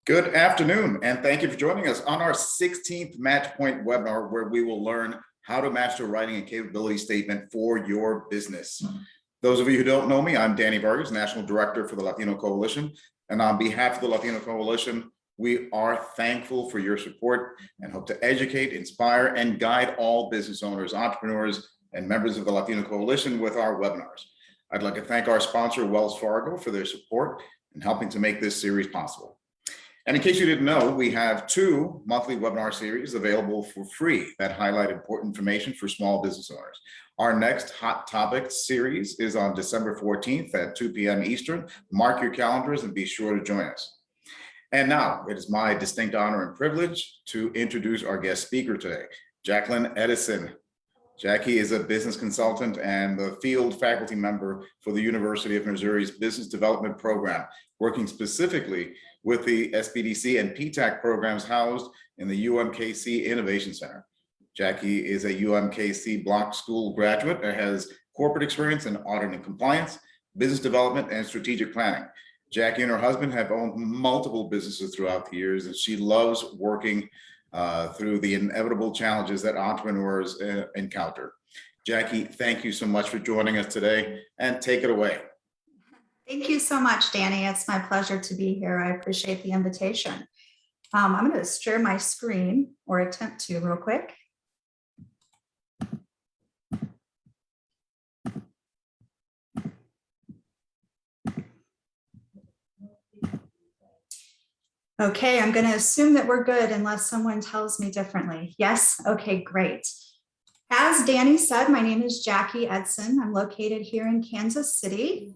Good afternoon, and thank you for joining us on our 16th MatchPoint webinar, where we will learn how to master writing a capability statement for your business. Those of you who don't know me, I'm Danny Vargas, National Director for the Latino Coalition. And on behalf of the Latino Coalition, we are thankful for your support and hope to educate, inspire, and guide all business owners, entrepreneurs, and members of the Latino Coalition with our webinars. I'd like to thank our sponsor, Wells Fargo, for their support in helping to make this series possible. And in case you didn't know, we have 2 monthly webinar series available for free that highlight important information for small business owners. Our next Hot Topics series is on December 14th at 2 p.m. Eastern. Mark your calendars and be sure to join us. And now it is my distinct honor and privilege to introduce our guest speaker today, Jacquelyn Eidson. Jacque is a business consultant and the field faculty member for the University of Missouri's Business Development Program, working specifically with the SBDC and PTAC programs housed in the UMKC Innovation Center. Jacque is a UMKC Block School graduate and has corporate experience in audit and compliance, business development, and strategic planning. Jacque and her husband have owned multiple businesses throughout the years, and she loves working through the inevitable challenges that entrepreneurs encounter. Jacque, thank you so much for joining us today, and take it away. Thank you so much, Danny. It's my pleasure to be here. I appreciate the invitation. I'm going to share my screen, or attempt to, real quick. Okay, I'm going to assume that we're good unless someone tells me differently. Yes? Okay, great. As Danny said, my name is Jacquelyn Eidson. I'm located here in Kansas City,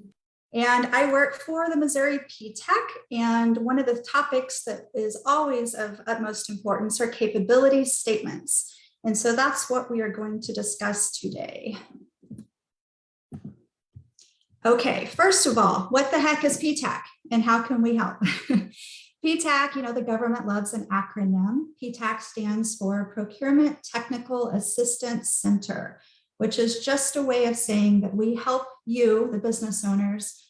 and I work for the Missouri PTAC. And one of the topics that is always of utmost importance are capability statements. And so that's what we are going to discuss today. Okay, first of all, what the heck is PTAC and how can we help? PTAC, you know, the government loves an acronym. PTAC stands for Procurement Technical Assistance Center, which is just a way of saying that we help you, the business owners,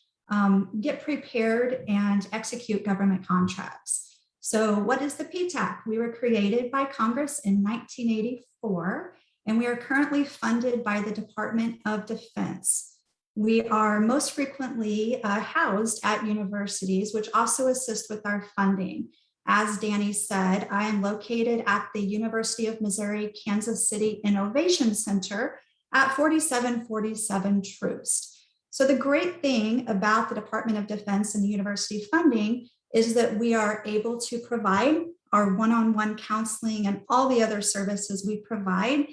get prepared and execute government contracts. So what is the PTAC? We were created by Congress in 1984, and we are currently funded by the Department of Defense. We are most frequently housed at universities, which also assist with our funding. As Danny said, I am located at the University of Missouri, Kansas City Innovation Center at 4747 Troost. So the great thing about the Department of Defense and the university funding is that we are able to provide our one-on-one counseling and all the other services we provide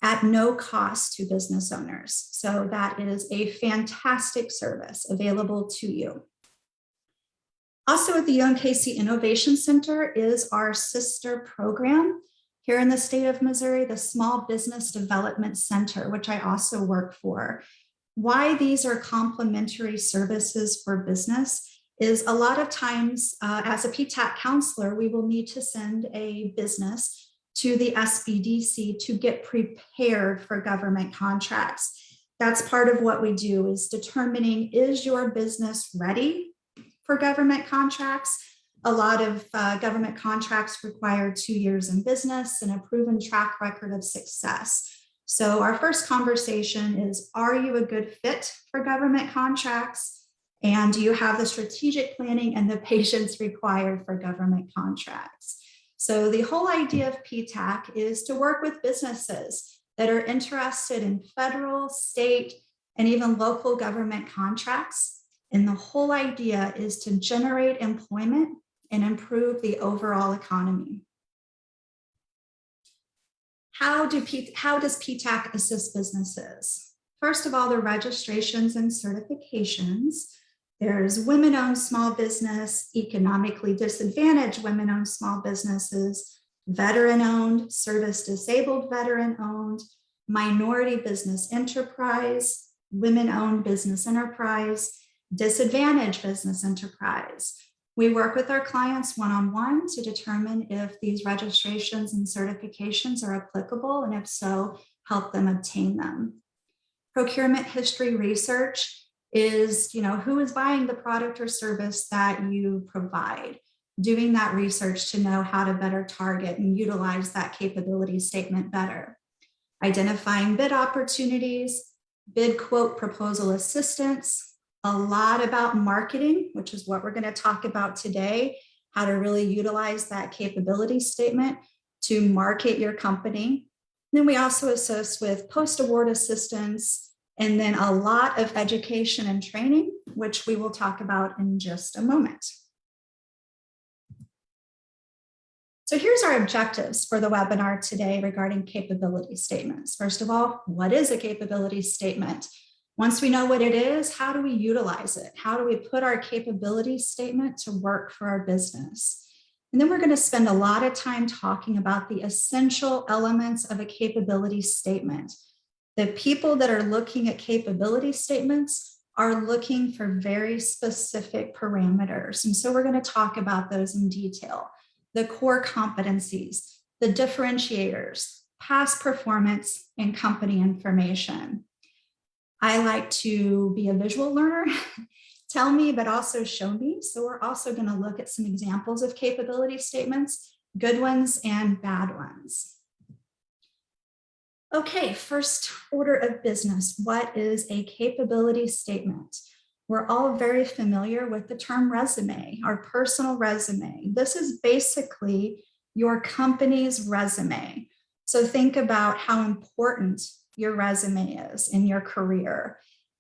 at no cost to business owners. So that is a fantastic service available to you. Also at the UMKC Innovation Center is our sister program here in the state of Missouri, the Small Business Development Center, which I also work for. Why these are complementary services for business is a lot of times as a PTAC counselor, we will need to send a business to the SBDC to get prepared for government contracts. That's part of what we do, is determining, is your business ready for government contracts? A lot of government contracts require 2 years in business and a proven track record of success. So our first conversation is, are you a good fit for government contracts? And do you have the strategic planning and the patience required for government contracts? So the whole idea of PTAC is to work with businesses that are interested in federal, state, and even local government contracts. And the whole idea is to generate employment and improve the overall economy. How does PTAC assist businesses? First of all, the registrations and certifications. There's women-owned small business, economically disadvantaged women-owned small businesses, veteran-owned, service-disabled veteran-owned, minority business enterprise, women-owned business enterprise, disadvantaged business enterprise. We work with our clients one-on-one to determine if these registrations and certifications are applicable, and if so, help them obtain them. Procurement history research is, who is buying the product or service that you provide. doing that research to know how to better target and utilize that capability statement better. Identifying bid opportunities, bid quote proposal assistance, a lot about marketing, which is what we're going to talk about today, how to really utilize that capability statement to market your company. And then we also assist with post-award assistance, and then a lot of education and training, which we will talk about in just a moment. So here's our objectives for the webinar today regarding capability statements. First of all, what is a capability statement? Once we know what it is, how do we utilize it? How do we put our capability statement to work for our business? And then we're going to spend a lot of time talking about the essential elements of a capability statement. The people that are looking at capability statements are looking for very specific parameters. And so we're going to talk about those in detail. The core competencies, the differentiators, past performance, and company information. I like to be a visual learner. Tell me, but also show me. So we're also going to look at some examples of capability statements, good ones and bad ones. Okay, first order of business. What is a capability statement? We're all very familiar with the term resume, our personal resume. This is basically your company's resume. So think about how important your resume is in your career.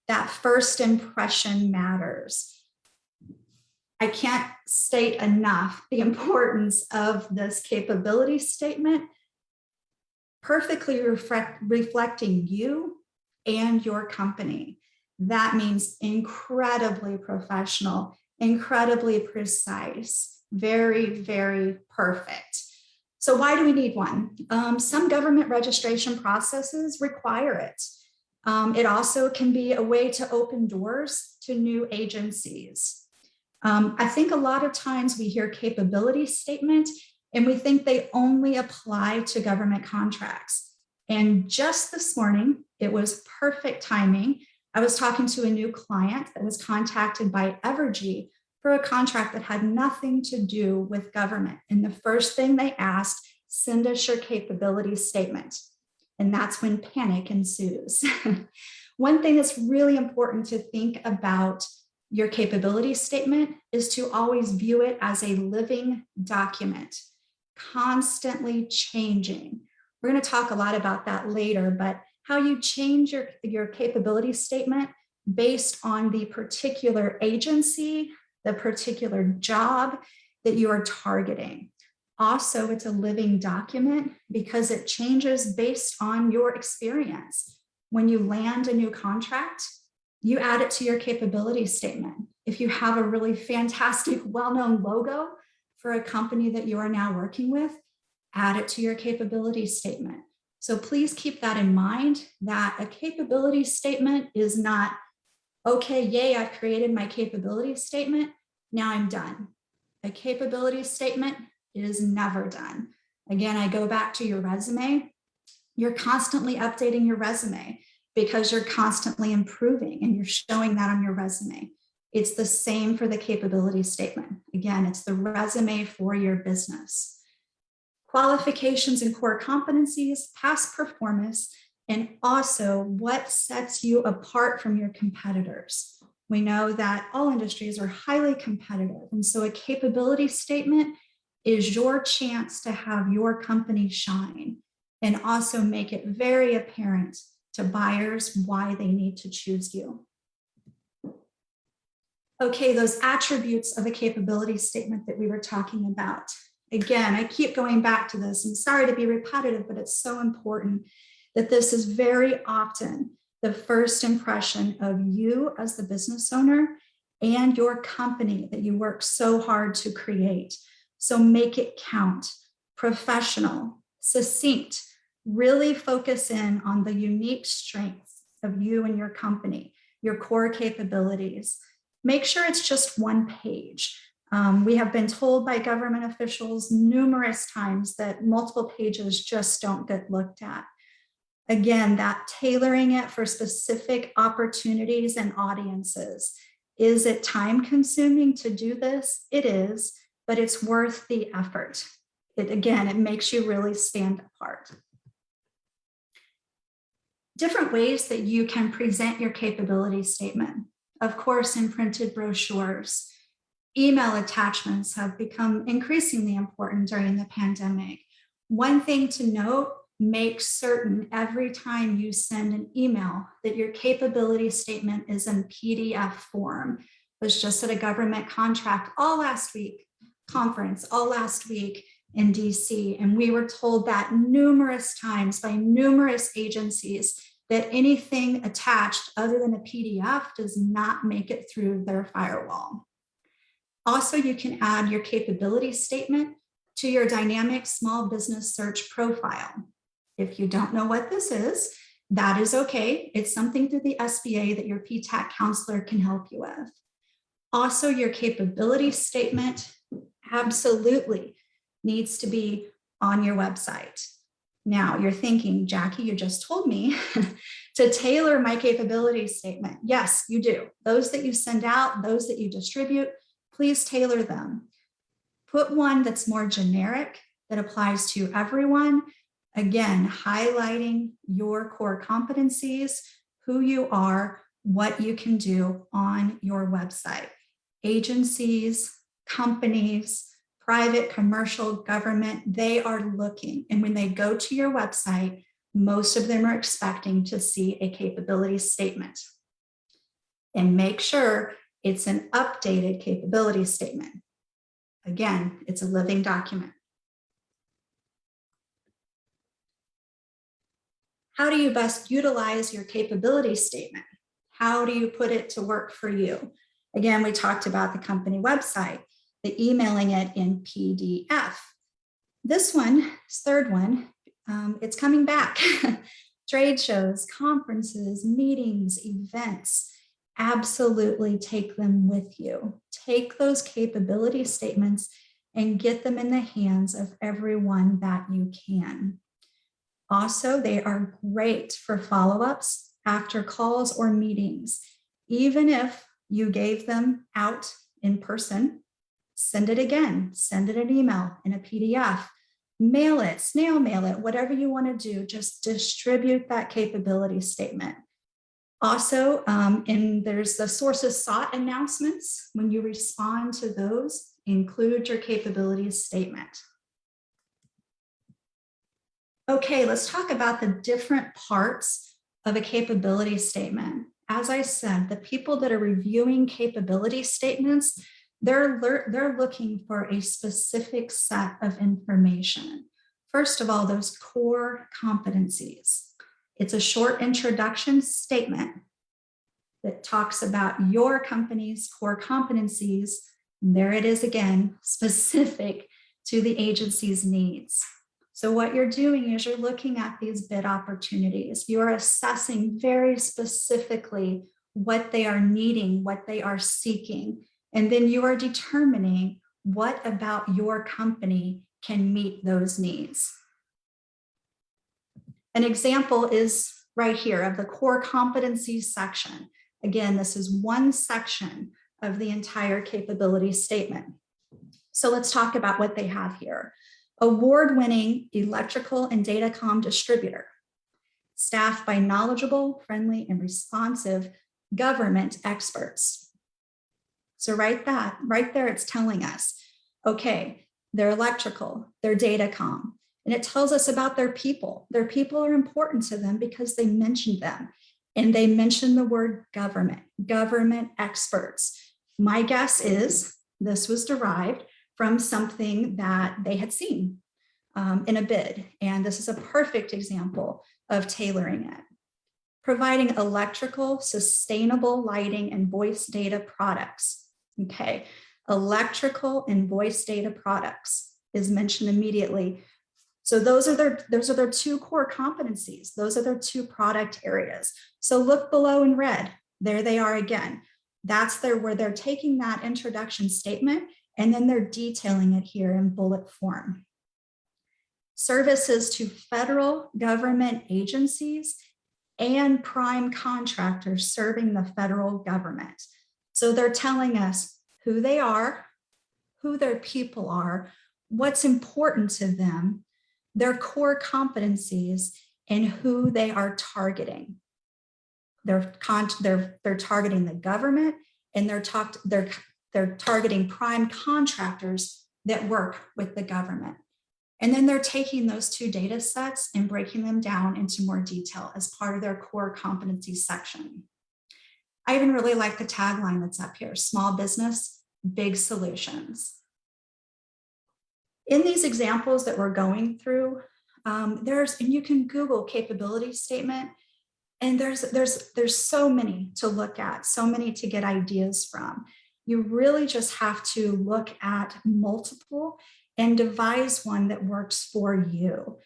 That first impression matters. I can't state enough the importance of this capability statement, perfectly reflecting you and your company. That means incredibly professional, incredibly precise, very, very perfect. So why do we need one? Some government registration processes require it. It also can be a way to open doors to new agencies. I think a lot of times we hear capability statement and we think they only apply to government contracts. And just this morning, it was perfect timing. I was talking to a new client that was contacted by Evergy for a contract that had nothing to do with government. And the first thing they asked, send us your capability statement. And that's when panic ensues. One thing that's really important to think about your capability statement is to always view it as a living document, constantly changing. We're going to talk a lot about that later, but how you change your capability statement based on the particular agency, the particular job that you are targeting. Also, it's a living document because it changes based on your experience. When you land a new contract, you add it to your capability statement. If you have a really fantastic, well-known logo for a company that you are now working with, add it to your capability statement. So please keep that in mind, that a capability statement is not, okay, yay, I've created my capability statement, now I'm done. A capability statement is never done. Again, I go back to your resume. You're constantly updating your resume because you're constantly improving and you're showing that on your resume. It's the same for the capability statement. Again, it's the resume for your business. Qualifications and core competencies, past performance, and also what sets you apart from your competitors. We know that all industries are highly competitive, and so a capability statement is your chance to have your company shine and also make it very apparent to buyers why they need to choose you. Okay, those attributes of a capability statement that we were talking about. Again, I keep going back to this. I'm sorry to be repetitive, but it's so important that this is very often the first impression of you as the business owner and your company that you work so hard to create. So make it count, professional, succinct, really focus in on the unique strengths of you and your company, your core capabilities. Make sure it's just one page. We have been told by government officials numerous times that multiple pages just don't get looked at. Again, that tailoring it for specific opportunities and audiences. Is it time consuming to do this? It is. but it's worth the effort. It makes you really stand apart. Different ways that you can present your capability statement. Of course, in printed brochures, email attachments have become increasingly important during the pandemic. One thing to note, make certain every time you send an email that your capability statement is in PDF form. I was just at a government contract conference all last week in DC, and we were told that numerous times by numerous agencies that anything attached other than a PDF does not make it through their firewall. Also, you can add your capability statement to your dynamic small business search profile. If you don't know what this is, that is okay. It's something through the SBA that your PTAC counselor can help you with. Also, your capability statement absolutely needs to be on your website. Now you're thinking, Jacque, you just told me to tailor my capability statement. Yes, you do. Those that you send out, those that you distribute, please tailor them. Put one that's more generic, that applies to everyone. Again, highlighting your core competencies, who you are, what you can do on your website. Agencies, companies, private, commercial, government, they are looking. And when they go to your website, most of them are expecting to see a capability statement. And make sure it's an updated capability statement. Again, it's a living document. How do you best utilize your capability statement? How do you put it to work for you? Again, we talked about the company website, the emailing it in PDF. This third one, it's coming back. Trade shows, conferences, meetings, events, absolutely take them with you. Take those capability statements and get them in the hands of everyone that you can. Also, they are great for follow-ups after calls or meetings. Even if you gave them out in person, send it again, send it an email in a PDF, mail it, snail mail it, whatever you want to do, just distribute that capability statement. Also, there's the sources sought announcements. When you respond to those, include your capabilities statement. Okay, let's talk about the different parts of a capability statement. As I said, the people that are reviewing capability statements, they're looking for a specific set of information. First of all, those core competencies. It's a short introduction statement that talks about your company's core competencies. And there it is again, specific to the agency's needs. So what you're doing is you're looking at these bid opportunities. You're assessing very specifically what they are needing, what they are seeking. And then you are determining what about your company can meet those needs. An example is right here of the core competencies section. Again, this is one section of the entire capability statement. So let's talk about what they have here. Award-winning electrical and datacom distributor, staffed by knowledgeable, friendly, and responsive government experts. So right there, it's telling us, okay, they're electrical, they're datacom, and it tells us about their people. Their people are important to them because they mentioned them, and they mentioned the word government experts. My guess is this was derived from something that they had seen in a bid. And this is a perfect example of tailoring it. Providing electrical, sustainable lighting and voice data products. Okay, electrical and voice data products is mentioned immediately. So those are their two core competencies. Those are their two product areas. So look below in red, there they are again. That's where they're taking that introduction statement and then they're detailing it here in bullet form. Services to federal government agencies and prime contractors serving the federal government. So they're telling us who they are, who their people are, what's important to them, their core competencies, and who they are targeting. They're targeting the government, and they're targeting prime contractors that work with the government. And then they're taking those two data sets and breaking them down into more detail as part of their core competency section. I even really like the tagline that's up here: small business, big solutions. In these examples that we're going through, and you can Google capability statement, and there's so many to look at, so many to get ideas from. You really just have to look at multiple and devise one that works for you.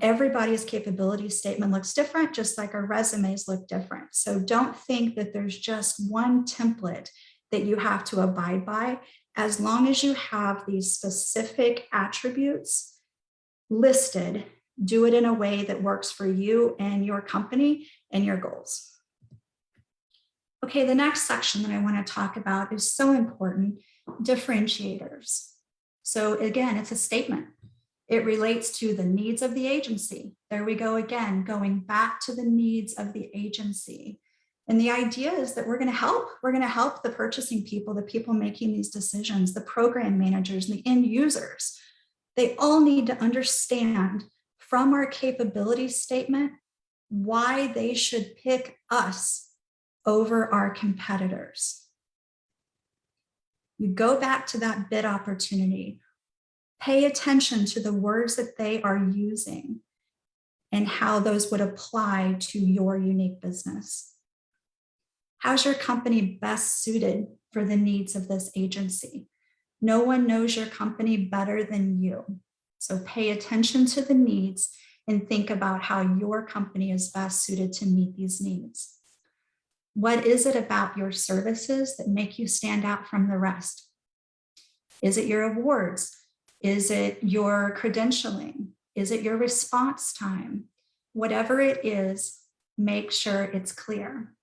Everybody's capability statement looks different, just like our resumes look different. So don't think that there's just one template that you have to abide by. As long as you have these specific attributes listed, do it in a way that works for you and your company and your goals. Okay, the next section that I want to talk about is so important: differentiators. So again, it's a statement. It relates to the needs of the agency. There we go again, going back to the needs of the agency. And the idea is that we're going to help. We're going to help the purchasing people, the people making these decisions, the program managers, and the end users. They all need to understand from our capability statement why they should pick us over our competitors. You go back to that bid opportunity. Pay attention to the words that they are using and how those would apply to your unique business. How's your company best suited for the needs of this agency? No one knows your company better than you. So pay attention to the needs and think about how your company is best suited to meet these needs. What is it about your services that make you stand out from the rest? Is it your awards? Is it your credentialing? Is it your response time? Whatever it is, make sure it's clear.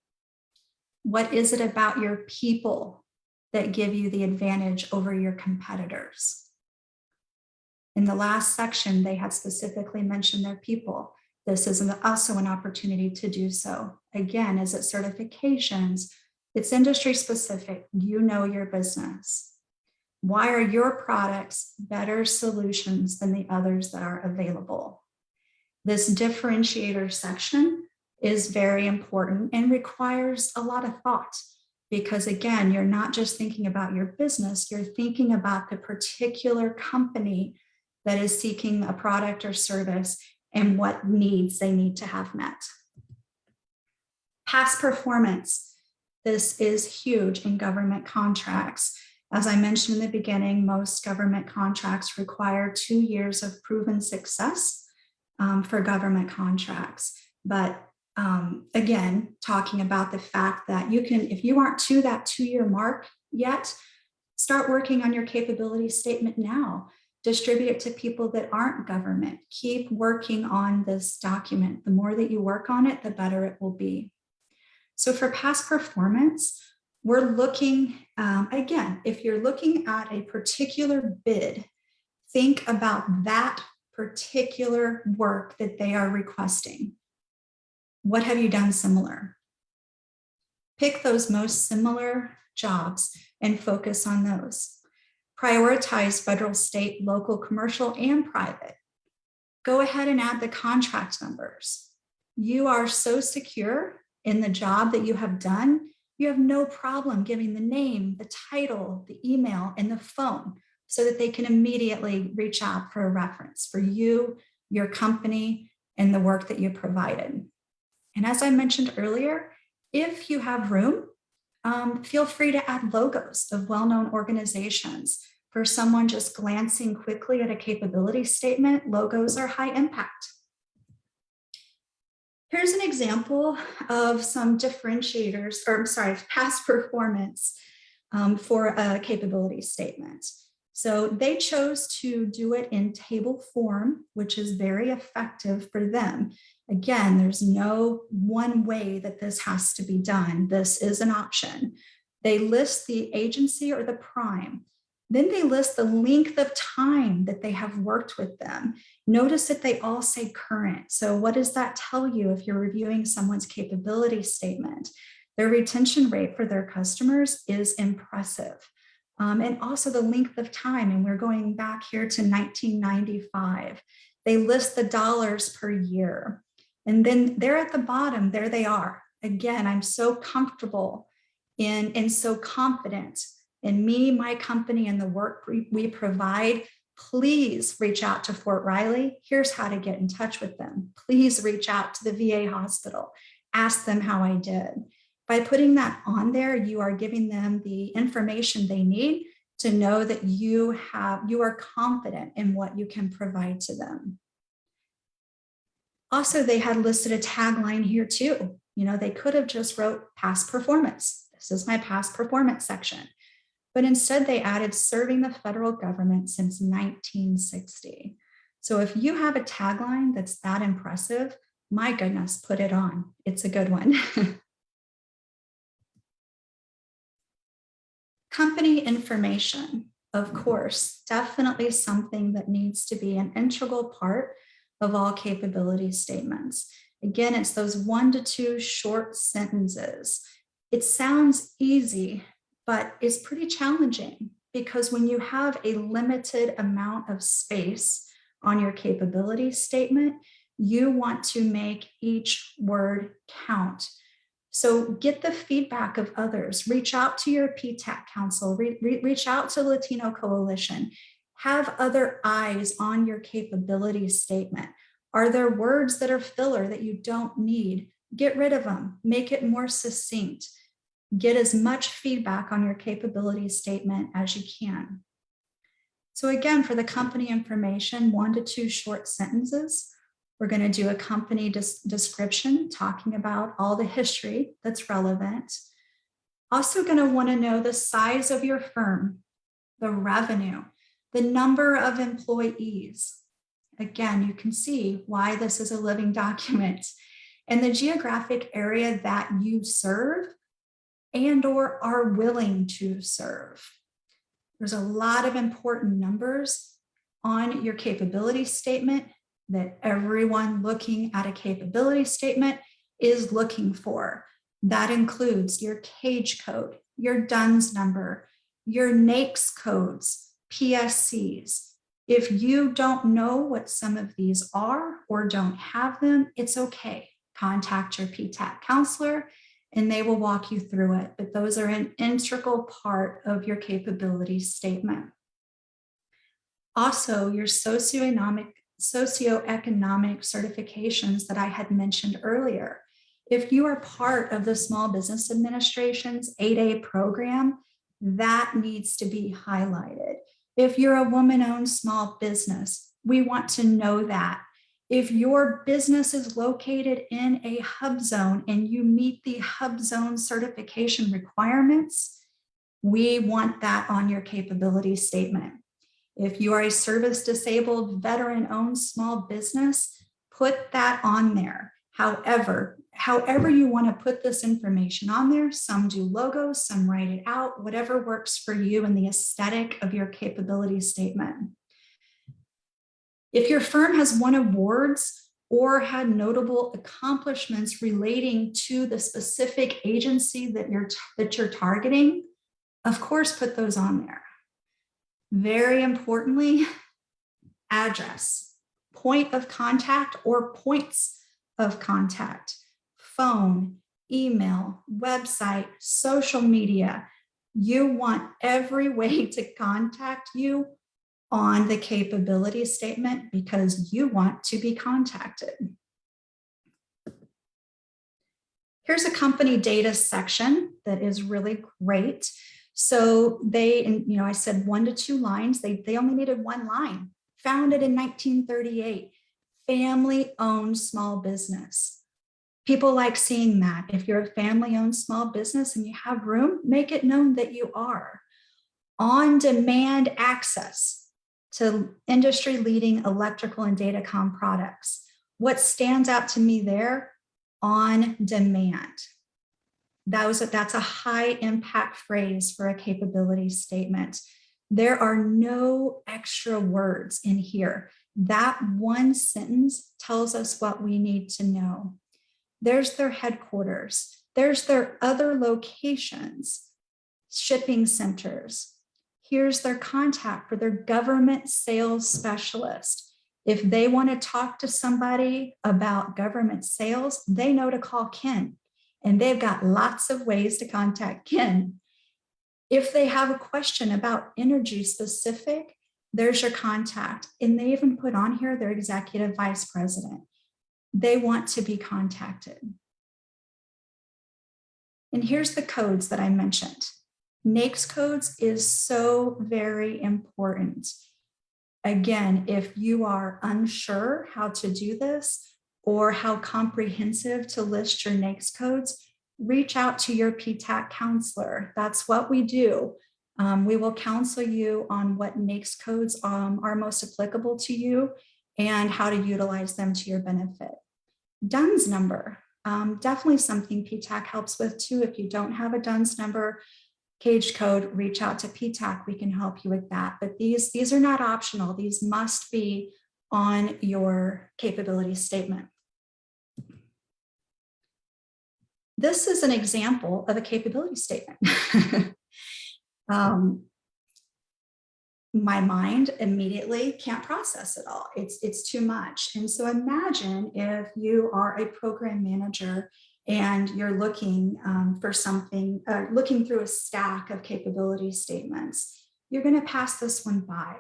What is it about your people that give you the advantage over your competitors? In the last section, they had specifically mentioned their people. This is also an opportunity to do so. Again, is it certifications? It's industry specific. You know your business. Why are your products better solutions than the others that are available? This differentiator section is very important and requires a lot of thought, because again, you're not just thinking about your business, you're thinking about the particular company that is seeking a product or service and what needs they need to have met. Past performance. This is huge in government contracts. As I mentioned in the beginning, most government contracts require 2 years of proven success for government contracts. But again, talking about the fact that you can, if you aren't to that 2-year mark yet, start working on your capability statement now. Distribute it to people that aren't government. Keep working on this document. The more that you work on it, the better it will be. So for past performance, we're looking, again, if you're looking at a particular bid, think about that particular work that they are requesting. What have you done similar? Pick those most similar jobs and focus on those. Prioritize federal, state, local, commercial, and private. Go ahead and add the contract numbers. You are so secure in the job that you have done, you have no problem giving the name, the title, the email, and the phone so that they can immediately reach out for a reference for you, your company, and the work that you provided. And as I mentioned earlier, if you have room, feel free to add logos of well-known organizations. For someone just glancing quickly at a capability statement, logos are high impact. Here's an example of some differentiators, or I'm sorry, past performance for a capability statement. So they chose to do it in table form, which is very effective for them. Again, there's no one way that this has to be done. This is an option. They list the agency or the prime. Then they list the length of time that they have worked with them. Notice that they all say current. So what does that tell you if you're reviewing someone's capability statement? Their retention rate for their customers is impressive. And also the length of time, and we're going back here to 1995. They list the dollars per year. And then they're at the bottom, there they are. Again, I'm so comfortable and so confident in me, my company, and the work we provide. Please reach out to Fort Riley. Here's how to get in touch with them. Please reach out to the VA hospital. Ask them how I did. By putting that on there, you are giving them the information they need to know that you are confident in what you can provide to them. Also, they had listed a tagline here too. They could have just wrote past performance. This is my past performance section. But instead they added serving the federal government since 1960. So if you have a tagline that's that impressive, my goodness, put it on. It's a good one. Company information, of course, definitely something that needs to be an integral part of all capability statements. Again, it's those 1 to 2 short sentences. It sounds easy, but it's pretty challenging because when you have a limited amount of space on your capability statement, you want to make each word count. So get the feedback of others, reach out to your PTAC council, reach out to Latino Coalition, have other eyes on your capability statement. Are there words that are filler that you don't need? Get rid of them, make it more succinct. Get as much feedback on your capability statement as you can. So again, for the company information, 1 to 2 short sentences. We're going to do a company description talking about all the history that's relevant. Also going to want to know the size of your firm, the revenue, the number of employees. Again, you can see why this is a living document, and the geographic area that you serve and or are willing to serve. There's a lot of important numbers on your capability statement that everyone looking at a capability statement is looking for. That includes your CAGE code, your DUNS number, your NAICS codes, PSCs. If you don't know what some of these are or don't have them, it's okay. Contact your PTAC counselor and they will walk you through it. But those are an integral part of your capability statement. Also, your socioeconomic certifications that I had mentioned earlier. If you are part of the Small Business Administration's 8A program, that needs to be highlighted. If you're a woman-owned small business, we want to know that. If your business is located in a hub zone and you meet the hub zone certification requirements, we want that on your capability statement. If you are a service-disabled, veteran-owned small business, put that on there. However you want to put this information on there, some do logos, some write it out, whatever works for you and the aesthetic of your capability statement. If your firm has won awards or had notable accomplishments relating to the specific agency that you're targeting, of course, put those on there. Very importantly, address, point of contact or points of contact, phone, email, website, social media. You want every way to contact you on the capability statement because you want to be contacted. Here's a company data section that is really great. So I said 1 to 2 lines. They only needed 1 line. Founded in 1938, family-owned small business. People like seeing that. If you're a family-owned small business and you have room, make it known that you are. On-demand access to industry-leading electrical and datacom products. What stands out to me there? On demand. That's a high impact phrase for a capability statement. There are no extra words in here. That one sentence tells us what we need to know. There's their headquarters. There's their other locations, shipping centers. Here's their contact for their government sales specialist. If they want to talk to somebody about government sales, they know to call Ken, and they've got lots of ways to contact Ken. If they have a question about energy specific, there's your contact. And they even put on here their executive vice president. They want to be contacted. And here's the codes that I mentioned. NAICS codes is so very important. Again, if you are unsure how to do this or how comprehensive to list your NAICS codes, reach out to your PTAC counselor. That's what we do. We will counsel you on what NAICS codes are most applicable to you and how to utilize them to your benefit. DUNS number, definitely something PTAC helps with too. If you don't have a DUNS number, cage code, reach out to PTAC. We can help you with that. But these are not optional. These must be on your capability statement. This is an example of a capability statement. My mind immediately can't process it all. It's too much. And so imagine if you are a program manager and you're looking for something, looking through a stack of capability statements. You're going to pass this one by.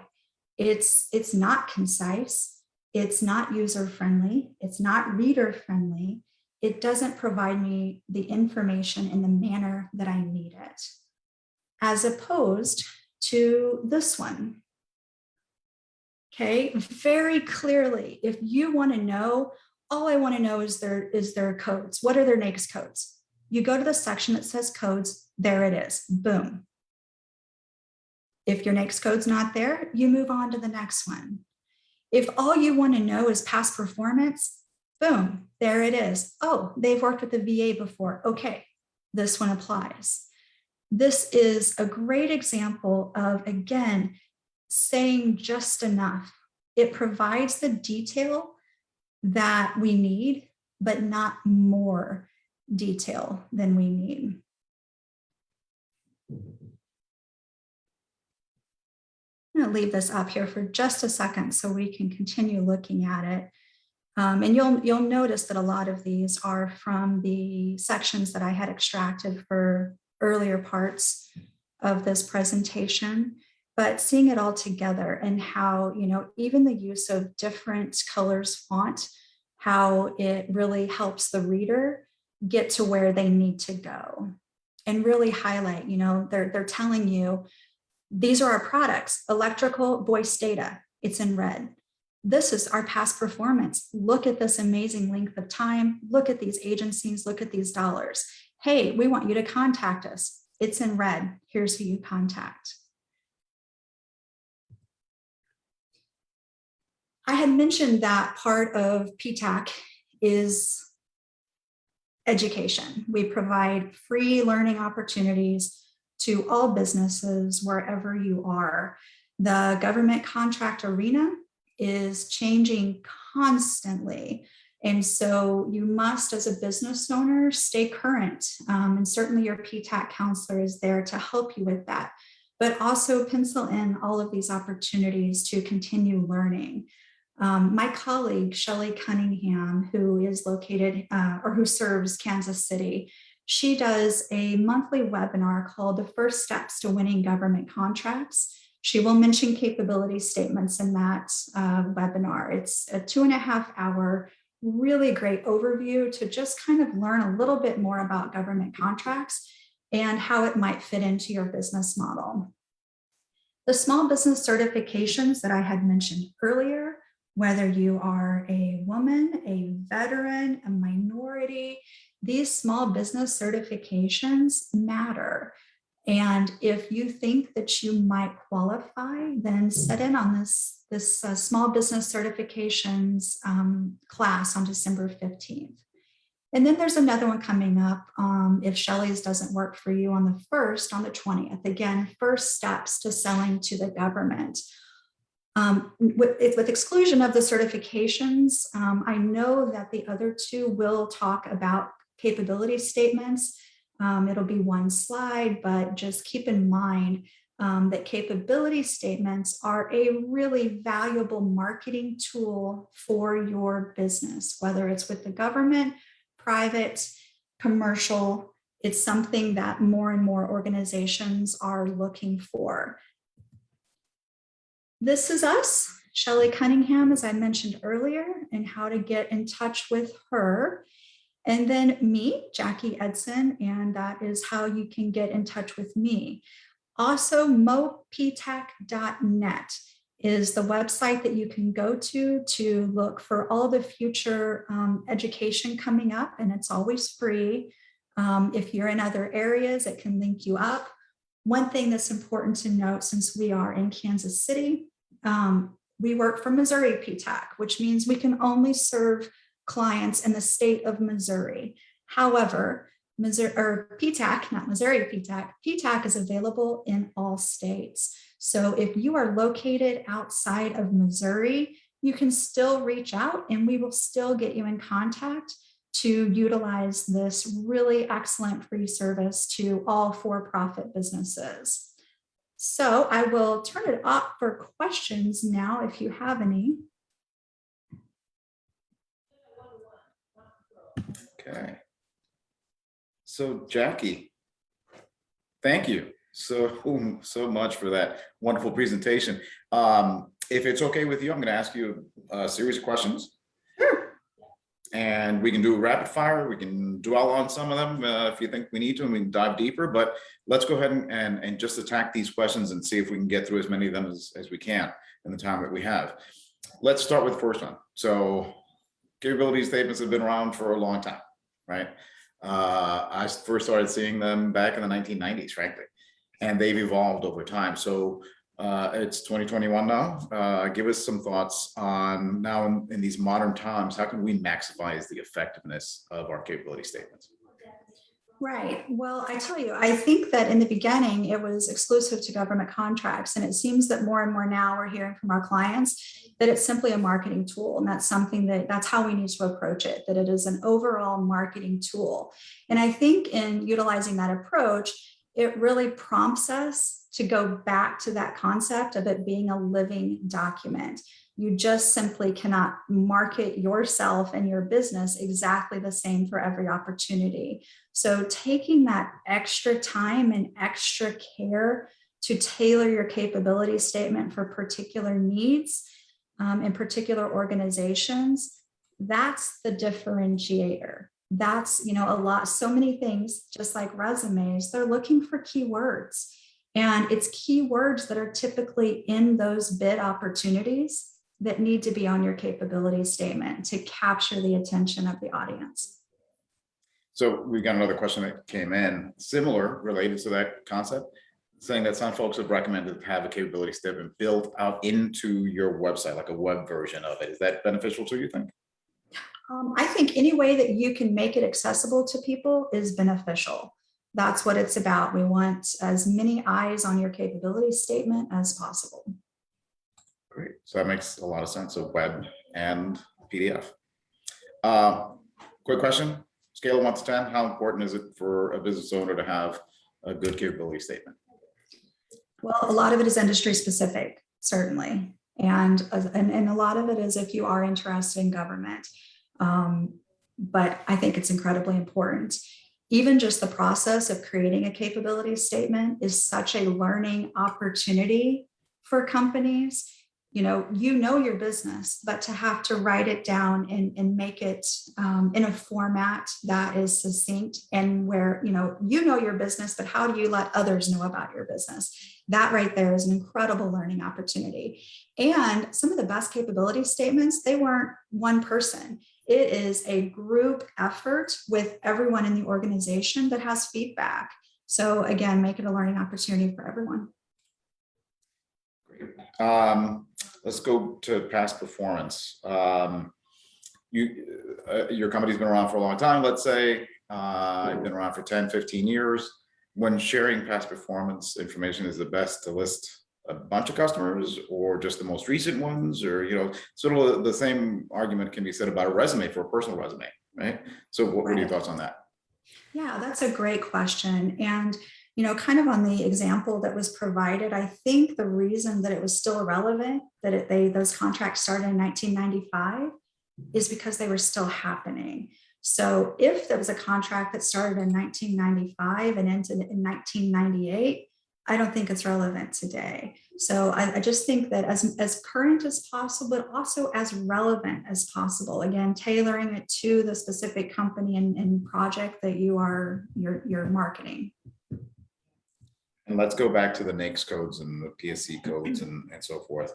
It's not concise. It's not user-friendly. It's not reader-friendly. It doesn't provide me the information in the manner that I need it, as opposed to this one. Okay, very clearly, if you want to know, all I want to know is their codes. What are their NAICS codes? You go to the section that says codes, there it is, boom. If your NAICS code's not there, you move on to the next one. If all you want to know is past performance, boom, there it is. Oh, they've worked with the VA before. Okay, this one applies. This is a great example of, again, saying just enough. It provides the detail that we need, but not more detail than we need. I'm going to leave this up here for just a second so we can continue looking at it. And you'll notice that a lot of these are from the sections that I had extracted for earlier parts of this presentation, but seeing it all together and how, even the use of different colors font, how it really helps the reader get to where they need to go and really highlight, they're telling you, these are our products, electrical, voice data, it's in red. This is our past performance. Look at this amazing length of time. Look at these agencies, look at these dollars. Hey, we want you to contact us. It's in red. Here's who you contact. I had mentioned that part of PTAC is education. We provide free learning opportunities to all businesses wherever you are. The government contract arena is changing constantly. And so you must, as a business owner, stay current. And certainly your PTAC counselor is there to help you with that, but also pencil in all of these opportunities to continue learning. My colleague, Shelley Cunningham, who is located or who serves Kansas City, she does a monthly webinar called The First Steps to Winning Government Contracts. She will mention capability statements in that webinar. It's a 2.5-hour, really great overview to just kind of learn a little bit more about government contracts and how it might fit into your business model. The small business certifications that I had mentioned earlier, whether you are a woman, a veteran, a minority, these small business certifications matter. And if you think that you might qualify, then set in on this small business certifications class on December 15th. And then there's another one coming up if Shelley's doesn't work for you on the 1st, on the 20th. Again, first steps to selling to the government. With exclusion of the certifications, I know that the other two will talk about capability statements. It'll be one slide, but just keep in mind that capability statements are a really valuable marketing tool for your business, whether it's with the government, private, commercial. It's something that more and more organizations are looking for. This is us, Shelley Cunningham, as I mentioned earlier, and how to get in touch with her. And then me, Jacquelyn Eidson, and that is how you can get in touch with me. Also, moptac.net is the website that you can go to look for all the future education coming up, and it's always free. If you're in other areas, it can link you up. One thing that's important to note, since we are in Kansas City, we work for Missouri PTAC, which means we can only serve clients in the state of Missouri. However, PTAC, not Missouri PTAC, PTAC is available in all states. So if you are located outside of Missouri, you can still reach out and we will still get you in contact to utilize this really excellent free service to all for-profit businesses. So I will turn it up for questions now if you have any. Okay. So Jacque, thank you so much for that wonderful presentation. If it's okay with you, I'm going to ask you a series of questions. Sure. And we can do a rapid fire. We can dwell on some of them if you think we need to, and we can dive deeper. But let's go ahead and just attack these questions and see if we can get through as many of them as we can in the time that we have. Let's start with the first one. So capability statements have been around for a long time, right? I first started seeing them back in the 1990s, frankly, and they've evolved over time. So it's 2021 now. Give us some thoughts on now in these modern times, how can we maximize the effectiveness of our capability statements? Right. Well, I tell you, I think that in the beginning, it was exclusive to government contracts. And it seems that more and more now we're hearing from our clients that it's simply a marketing tool. And that's something that's how we need to approach it, that it is an overall marketing tool. And I think in utilizing that approach, it really prompts us to go back to that concept of it being a living document. You just simply cannot market yourself and your business exactly the same for every opportunity. So taking that extra time and extra care to tailor your capability statement for particular needs in particular organizations, that's the differentiator. That's, so many things, just like resumes, they're looking for keywords. And it's keywords that are typically in those bid opportunities that need to be on your capability statement to capture the attention of the audience. So we got another question that came in, similar, related to that concept, saying that some folks have recommended to have a capability statement built out into your website, like a web version of it. Is that beneficial to you, think? I think any way that you can make it accessible to people is beneficial. That's what it's about. We want as many eyes on your capability statement as possible. Great. So that makes a lot of sense. So web and PDF. Quick question. Scale of 1 to 10. How important is it for a business owner to have a good capability statement? Well, a lot of it is industry specific, certainly. And a lot of it is if you are interested in government. But I think it's incredibly important. Even just the process of creating a capability statement is such a learning opportunity for companies. You know your business, but to have to write it down and make it in a format that is succinct and where you know your business, but how do you let others know about your business? That right there is an incredible learning opportunity. And some of the best capability statements, they weren't one person. It is a group effort with everyone in the organization that has feedback. So again, make it a learning opportunity for everyone. Great. Let's go to past performance. your company's been around for a long time, let's say, I've been around for 10, 15 years. When sharing past performance information, is the best to list a bunch of customers or just the most recent ones, or, sort of the same argument can be said about a resume for a personal resume, right? So what are your thoughts on that? Yeah, that's a great question. And, kind of on the example that was provided, I think the reason that it was still relevant, that those contracts started in 1995, is because they were still happening. So if there was a contract that started in 1995 and ended in 1998, I don't think it's relevant today. So I just think that as current as possible, but also as relevant as possible. Again, tailoring it to the specific company and project that you're marketing. And let's go back to the NAICS codes and the PSC codes and so forth.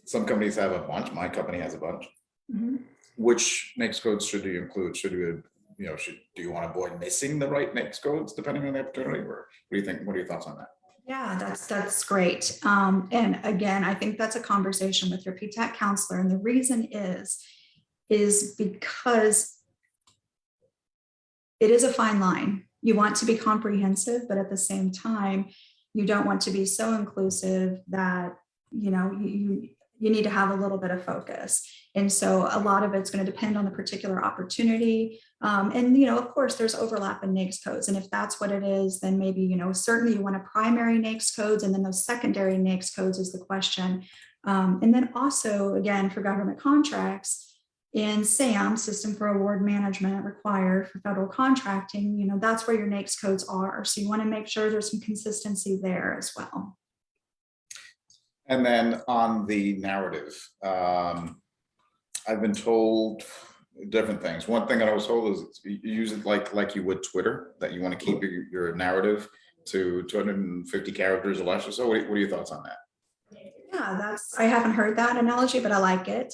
Some companies have a bunch. My company has a bunch. Mm-hmm. Which NAICS codes should you include? Do you want to avoid missing the right NAICS codes depending on the opportunity, or what do you think? What are your thoughts on that? Yeah, that's great. And again, I think that's a conversation with your PTAC counselor. And the reason is because it is a fine line. You want to be comprehensive, but at the same time, you don't want to be so inclusive that, you need to have a little bit of focus. And so a lot of it's going to depend on the particular opportunity. And, of course, there's overlap in NAICS codes. And if that's what it is, then maybe, certainly you want a primary NAICS codes, and then those secondary NAICS codes is the question. And then also, again, for government contracts, in SAM, System for Award Management, required for federal contracting, that's where your NAICS codes are. So you want to make sure there's some consistency there as well. And then on the narrative, I've been told different things. One thing that I was told is you use it like you would Twitter, that you want to keep your narrative to 250 characters or less or so. What are your thoughts on that? Yeah, I haven't heard that analogy, but I like it.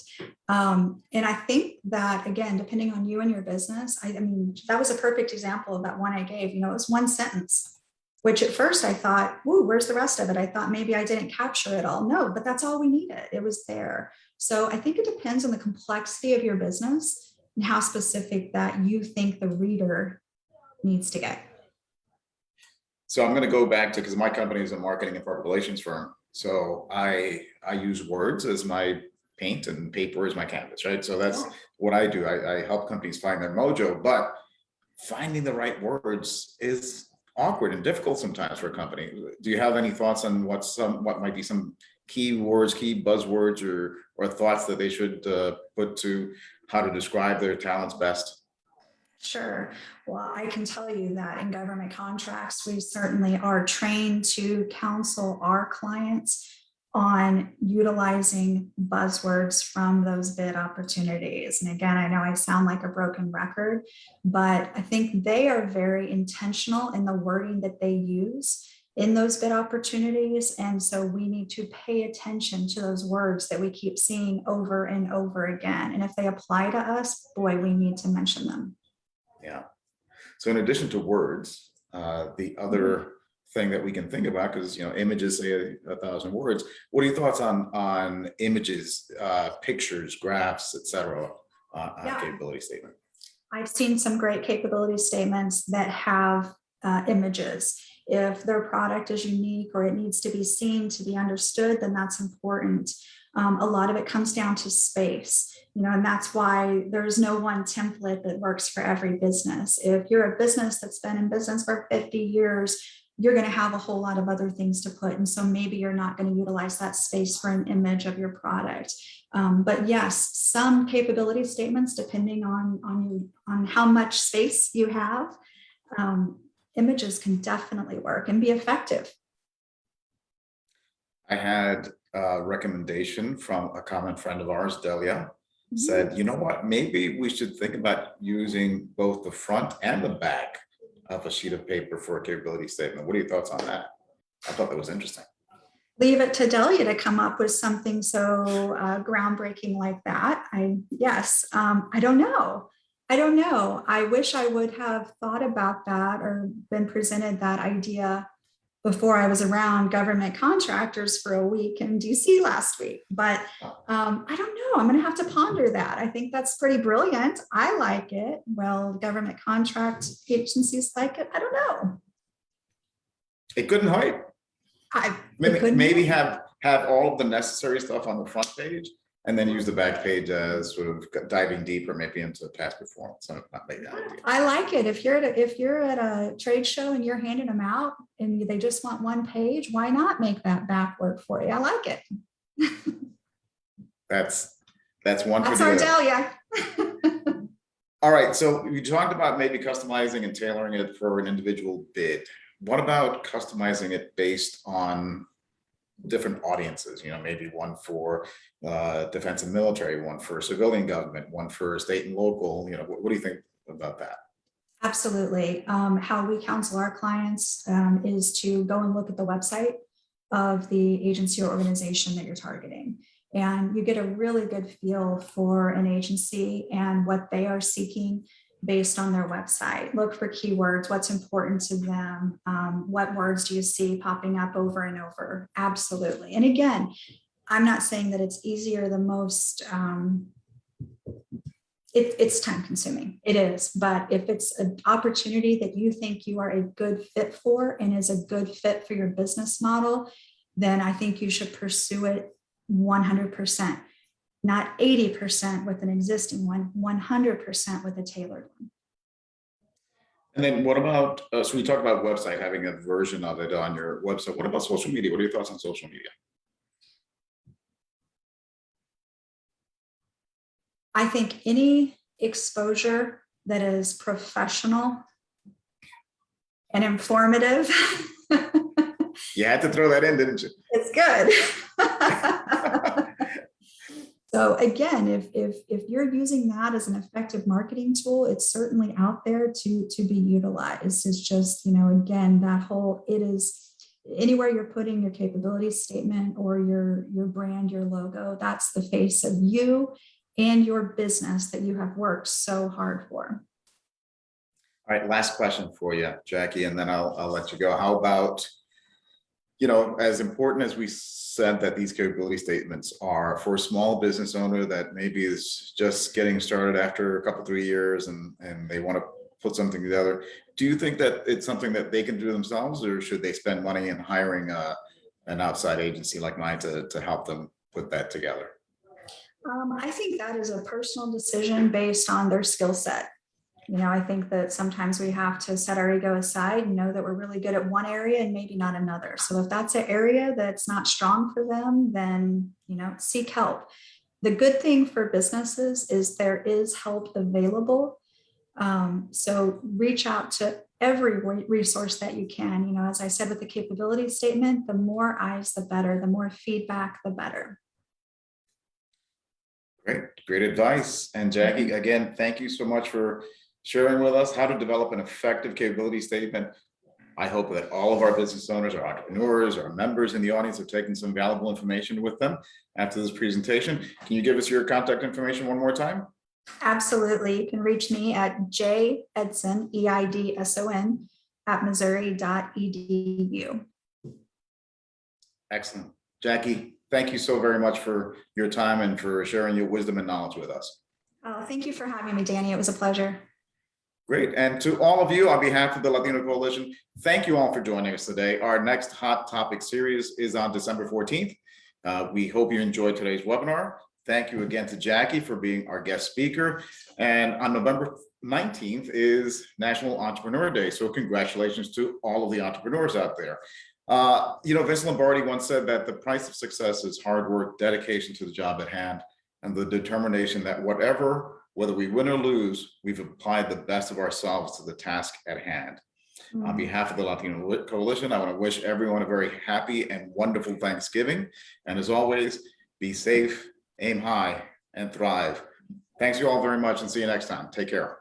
And I think that, again, depending on you and your business, I mean, that was a perfect example of that one I gave. It was one sentence, which at first I thought, whoa, where's the rest of it? I thought maybe I didn't capture it all. No, but that's all we needed. It was there. So I think it depends on the complexity of your business and how specific that you think the reader needs to get. So I'm going to go back to, because my company is a marketing and public relations firm. So I use words as my paint and paper as my canvas, right? So that's what I do. I help companies find their mojo, but finding the right words is awkward and difficult sometimes for a company. Do you have any thoughts on what might be some key words, key buzzwords, or thoughts that they should put to how to describe their talents best? Sure. Well, I can tell you that in government contracts, we certainly are trained to counsel our clients on utilizing buzzwords from those bid opportunities. And again, I know I sound like a broken record, but I think they are very intentional in the wording that they use in those bid opportunities. And so we need to pay attention to those words that we keep seeing over and over again. And if they apply to us, boy, we need to mention them. Yeah. So in addition to words, the other thing that we can think about, because images say 1,000 words. What are your thoughts on images, pictures, graphs, etc. On capability statement? I've seen some great capability statements that have images. If their product is unique or it needs to be seen to be understood, then that's important. A lot of it comes down to space. And that's why there's no one template that works for every business. If you're a business that's been in business for 50 years, you're going to have a whole lot of other things to put. And so maybe you're not going to utilize that space for an image of your product. But yes, some capability statements, depending on how much space you have, images can definitely work and be effective. I had a recommendation from a common friend of ours, Delia, said, you know what, maybe we should think about using both the front and the back of a sheet of paper for a capability statement. What are your thoughts on that? I thought that was interesting. Leave it to Delia to come up with something so groundbreaking like that. I don't know. I wish I would have thought about that or been presented that idea before I was around government contractors for a week in DC last week. But I don't know. I'm going to have to ponder that. I think that's pretty brilliant. I like it. Well, government contract agencies like it. I don't know. It couldn't hurt. Maybe have all of the necessary stuff on the front page, and then use the back page as sort of diving deeper, maybe into past performance. So not maybe that idea. I like it. If you're at a trade show and you're handing them out and they just want one page, why not make that back work for you? I like it. That's one. That's our Delia. All right. So you talked about maybe customizing and tailoring it for an individual bid. What about customizing it based on different audiences? Maybe one for defense and military, one for civilian government, one for state and local. What do you think about that? Absolutely. How we counsel our clients is to go and look at the website of the agency or organization that you're targeting. And you get a really good feel for an agency and what they are seeking based on their website. Look for keywords, what's important to them, what words do you see popping up over and over? Absolutely. And again, I'm not saying that it's easy or the most, it's time consuming. It is, but if it's an opportunity that you think you are a good fit for and is a good fit for your business model, then I think you should pursue it 100%. Not 80% with an existing one, 100% with a tailored one. And then what about, so we talked about website, having a version of it on your website. What about social media? What are your thoughts on social media? I think any exposure that is professional and informative. You had to throw that in, didn't you? It's good. So again, if you're using that as an effective marketing tool, it's certainly out there to be utilized. It's just, again, that whole, it is anywhere you're putting your capability statement or your brand, your logo, that's the face of you and your business that you have worked so hard for. All right, last question for you, Jackie, and then I'll let you go. How about, as important as we said that these capability statements are for a small business owner that maybe is just getting started after a couple, 3 years and they want to put something together, do you think that it's something that they can do themselves, or should they spend money in hiring an outside agency like mine to help them put that together? I think that is a personal decision based on their skill set. I think that sometimes we have to set our ego aside and know that we're really good at one area and maybe not another. So if that's an area that's not strong for them, then, seek help. The good thing for businesses is there is help available. So reach out to every resource that you can. As I said with the capability statement, the more eyes, the better, the more feedback, the better. Great advice. And Jackie, again, thank you so much for sharing with us how to develop an effective capability statement. I hope that all of our business owners, our entrepreneurs, our members in the audience have taken some valuable information with them after this presentation. Can you give us your contact information one more time? Absolutely. You can reach me at Eidson, EIDSON, at missouri.edu. Excellent. Jackie, thank you so very much for your time and for sharing your wisdom and knowledge with us. Oh, thank you for having me, Danny. It was a pleasure. Great. And to all of you, on behalf of the Latino Coalition, thank you all for joining us today. Our next Hot Topic series is on December 14th. We hope you enjoyed today's webinar. Thank you again to Jackie for being our guest speaker. And on November 19th is National Entrepreneur Day. So congratulations to all of the entrepreneurs out there. Vince Lombardi once said that the price of success is hard work, dedication to the job at hand, and the determination that whether we win or lose, we've applied the best of ourselves to the task at hand. On behalf of the Latino Coalition, I want to wish everyone a very happy and wonderful Thanksgiving. And as always, be safe, aim high, and thrive. Thanks you all very much, and see you next time. Take care.